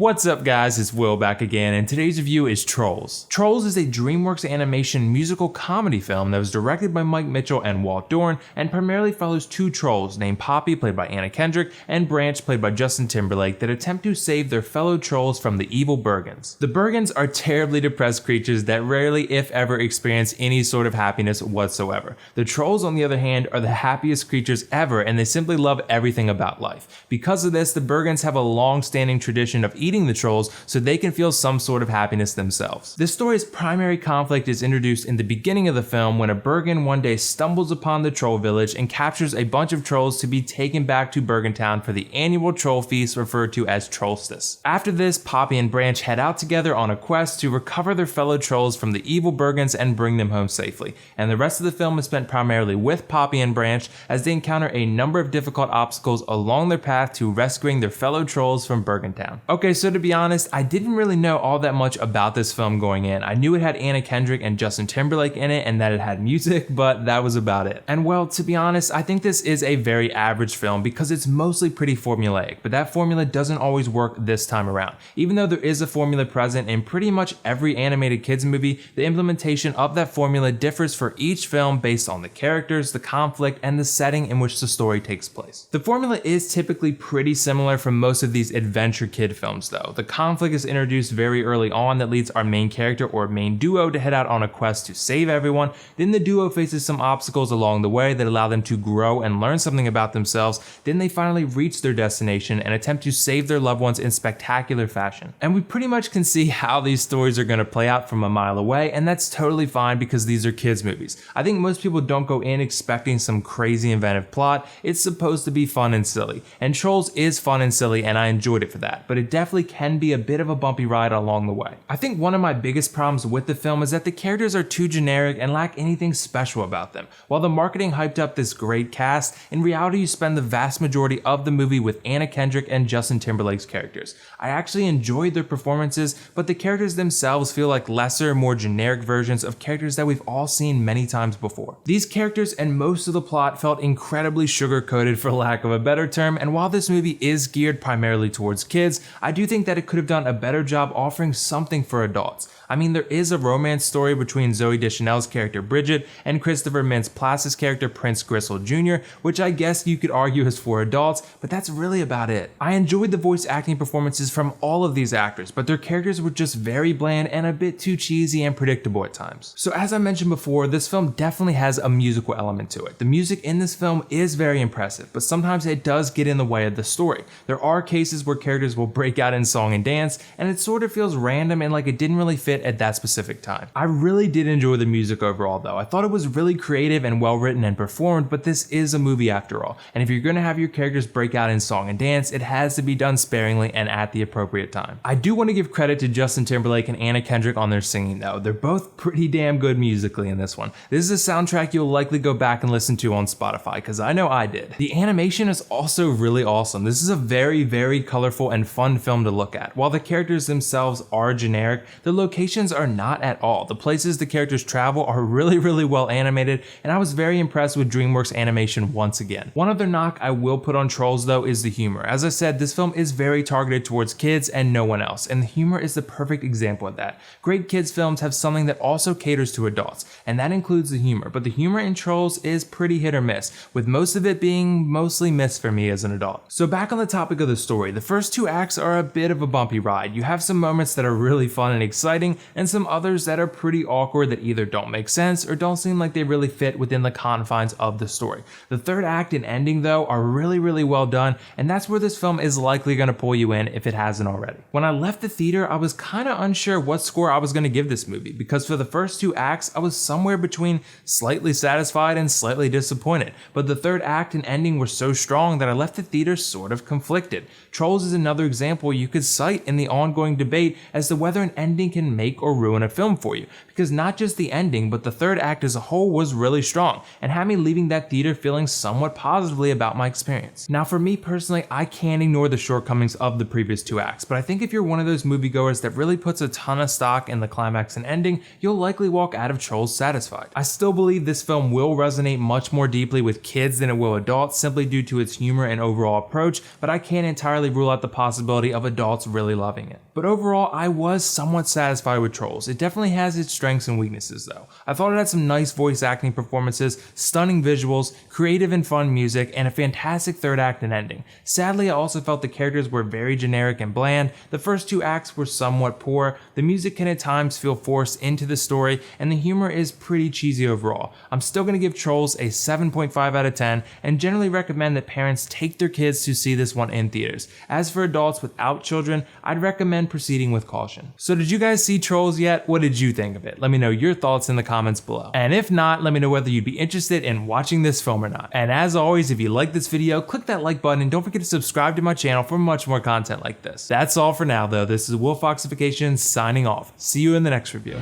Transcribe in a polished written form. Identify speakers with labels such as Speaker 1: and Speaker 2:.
Speaker 1: What's up guys, it's Will back again, and today's review is Trolls. Trolls is a Dreamworks animation musical comedy film that was directed by Mike Mitchell and Walt Dohrn, and primarily follows two trolls named Poppy, played by Anna Kendrick, and Branch, played by Justin Timberlake, that attempt to save their fellow trolls from the evil Bergens. The Bergens are terribly depressed creatures that rarely, if ever, experience any sort of happiness whatsoever. The trolls, on the other hand, are the happiest creatures ever, and they simply love everything about life. Because of this, the Bergens have a long-standing tradition of eating the trolls so they can feel some sort of happiness themselves. The story's primary conflict is introduced in the beginning of the film when a Bergen one day stumbles upon the troll village and captures a bunch of trolls to be taken back to Bergentown for the annual troll feast referred to as Trollstice. After this, Poppy and Branch head out together on a quest to recover their fellow trolls from the evil Bergens and bring them home safely, and the rest of the film is spent primarily with Poppy and Branch as they encounter a number of difficult obstacles along their path to rescuing their fellow trolls from Bergentown. Okay, so to be honest, I didn't really know all that much about this film going in. I knew it had Anna Kendrick and Justin Timberlake in it and that it had music, but that was about it. And well, to be honest, I think this is a very average film because it's mostly pretty formulaic, but that formula doesn't always work this time around. Even though there is a formula present in pretty much every animated kids movie, the implementation of that formula differs for each film based on the characters, the conflict, and the setting in which the story takes place. The formula is typically pretty similar for most of these adventure kid films though. The conflict is introduced very early on that leads our main character or main duo to head out on a quest to save everyone. Then the duo faces some obstacles along the way that allow them to grow and learn something about themselves. Then they finally reach their destination and attempt to save their loved ones in spectacular fashion. And we pretty much can see how these stories are going to play out from a mile away, and that's totally fine because these are kids movies. I think most people don't go in expecting some crazy inventive plot. It's supposed to be fun and silly, and Trolls is fun and silly, and I enjoyed it for that, but it definitely can be a bit of a bumpy ride along the way. I think one of my biggest problems with the film is that the characters are too generic and lack anything special about them. While the marketing hyped up this great cast, in reality you spend the vast majority of the movie with Anna Kendrick and Justin Timberlake's characters. I actually enjoyed their performances, but the characters themselves feel like lesser, more generic versions of characters that we've all seen many times before. These characters and most of the plot felt incredibly sugar-coated, for lack of a better term, and while this movie is geared primarily towards kids, I do think that it could have done a better job offering something for adults. I mean, there is a romance story between Zooey Deschanel's character Bridget and Christopher Mintz-Plasse's character Prince Gristle Jr., which I guess you could argue is for adults, but that's really about it. I enjoyed the voice acting performances from all of these actors, but their characters were just very bland and a bit too cheesy and predictable at times. So as I mentioned before, this film definitely has a musical element to it. The music in this film is very impressive, but sometimes it does get in the way of the story. There are cases where characters will break out in song and dance, and it sort of feels random and like it didn't really fit at that specific time. I really did enjoy the music overall though. I thought it was really creative and well written and performed, but this is a movie after all, and if you're gonna have your characters break out in song and dance, it has to be done sparingly and at the appropriate time. I do want to give credit to Justin Timberlake and Anna Kendrick on their singing though. They're both pretty damn good musically in this one. This is a soundtrack you'll likely go back and listen to on Spotify, because I know I did. The animation is also really awesome. This is a very colorful and fun film to look at. While the characters themselves are generic, the locations are not at all. The places the characters travel are really well animated, and I was very impressed with Dreamworks animation once again. One other knock I will put on Trolls though is the humor. As I said, this film is very targeted towards kids and no one else, and the humor is the perfect example of that. Great kids films have something that also caters to adults, and that includes the humor, but the humor in Trolls is pretty hit or miss, with most of it being mostly missed for me as an adult. So back on the topic of the story, the first two acts are a bit of a bumpy ride. You have some moments that are really fun and exciting, and some others that are pretty awkward that either don't make sense or don't seem like they really fit within the confines of the story. The third act and ending though are really well done, and that's where this film is likely going to pull you in if it hasn't already. When I left the theater, I was kind of unsure what score I was going to give this movie, because for the first two acts I was somewhere between slightly satisfied and slightly disappointed, but the third act and ending were so strong that I left the theater sort of conflicted. Trolls is another example you could cite in the ongoing debate as to whether an ending can make or ruin a film for you, because not just the ending, but the third act as a whole was really strong and had me leaving that theater feeling somewhat positively about my experience. Now for me personally, I can't ignore the shortcomings of the previous two acts, but I think if you're one of those moviegoers that really puts a ton of stock in the climax and ending, you'll likely walk out of Trolls satisfied. I still believe this film will resonate much more deeply with kids than it will adults simply due to its humor and overall approach, but I can't entirely rule out the possibility of adults really loving it. But overall, I was somewhat satisfied with Trolls. It definitely has its strengths and weaknesses though. I thought it had some nice voice acting performances, stunning visuals, creative and fun music, and a fantastic third act and ending. Sadly, I also felt the characters were very generic and bland. The first two acts were somewhat poor, the music can at times feel forced into the story, and the humor is pretty cheesy overall. I'm still going to give Trolls a 7.5 out of 10 and generally recommend that parents take their kids to see this one in theaters. As for adults without children, I'd recommend proceeding with caution. So did you guys see Trolls yet? What did you think of it? Let me know your thoughts in the comments below. And if not, let me know whether you'd be interested in watching this film or not. And as always, if you like this video, click that like button and don't forget to subscribe to my channel for much more content like this. That's all for now though. This is WillFoxification signing off. See you in the next review.